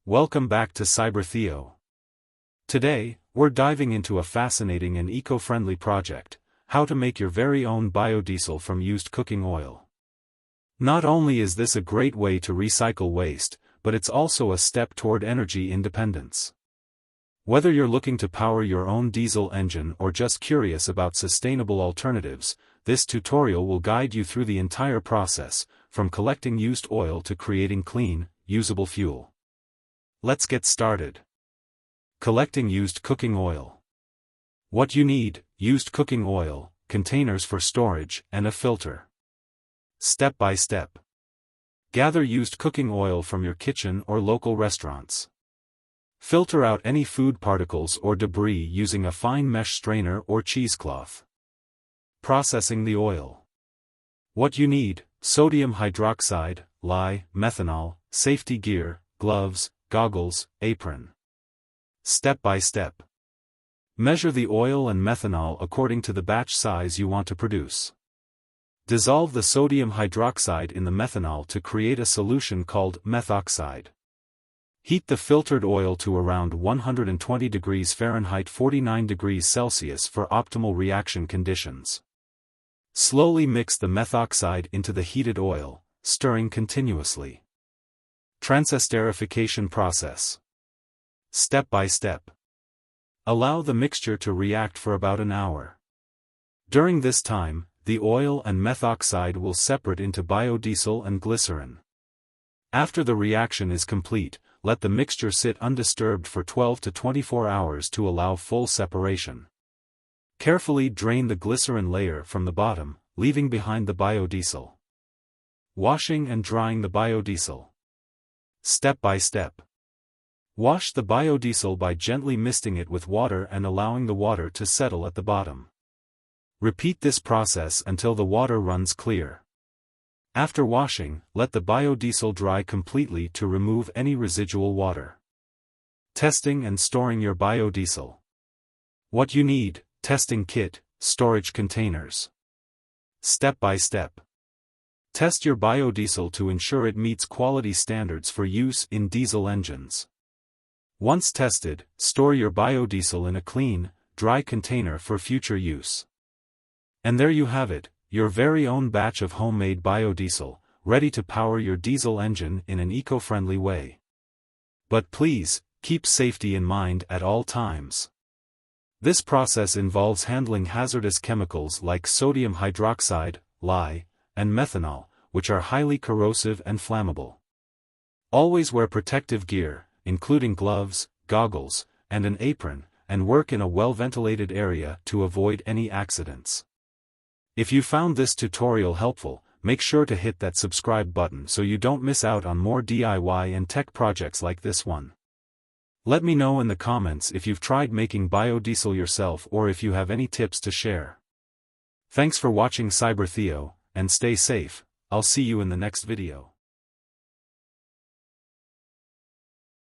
Welcome back to CyberTheo. Today, we're diving into a fascinating and eco-friendly project: how to make your very own biodiesel from used cooking oil. Not only is this a great way to recycle waste, but it's also a step toward energy independence. Whether you're looking to power your own diesel engine or just curious about sustainable alternatives, this tutorial will guide you through the entire process, from collecting used oil to creating clean, usable fuel. Let's get started. Collecting used cooking oil. What you need: used cooking oil, containers for storage, and a filter. Step by step. Gather used cooking oil from your kitchen or local restaurants. Filter out any food particles or debris using a fine mesh strainer or cheesecloth. Processing the oil. What you need: sodium hydroxide, lye, methanol, safety gear, gloves, goggles, apron. Step by step. Measure the oil and methanol according to the batch size you want to produce. Dissolve the sodium hydroxide in the methanol to create a solution called methoxide. Heat the filtered oil to around 120 degrees Fahrenheit 49 degrees Celsius for optimal reaction conditions. Slowly mix the methoxide into the heated oil, stirring continuously. Transesterification process. Step by step. Allow the mixture to react for about an hour. During this time, the oil and methoxide will separate into biodiesel and glycerin. After the reaction is complete, let the mixture sit undisturbed for 12 to 24 hours to allow full separation. Carefully drain the glycerin layer from the bottom, leaving behind the biodiesel. Washing and drying the biodiesel. Step by step. Wash the biodiesel by gently misting it with water and allowing the water to settle at the bottom. Repeat this process until the water runs clear. After washing, let the biodiesel dry completely to remove any residual water. Testing and storing your biodiesel. What you need: testing kit, storage containers. Step by step. Test your biodiesel to ensure it meets quality standards for use in diesel engines. Once tested, store your biodiesel in a clean, dry container for future use. And there you have it, your very own batch of homemade biodiesel, ready to power your diesel engine in an eco-friendly way. But please, keep safety in mind at all times. This process involves handling hazardous chemicals like sodium hydroxide, lye, and methanol, which are highly corrosive and flammable. Always wear protective gear, including gloves, goggles, and an apron, and work in a well-ventilated area to avoid any accidents. If you found this tutorial helpful, make sure to hit that subscribe button so you don't miss out on more DIY and tech projects like this one. Let me know in the comments if you've tried making biodiesel yourself or if you have any tips to share. Thanks for watching CyberTheo, and stay safe. I'll see you in the next video.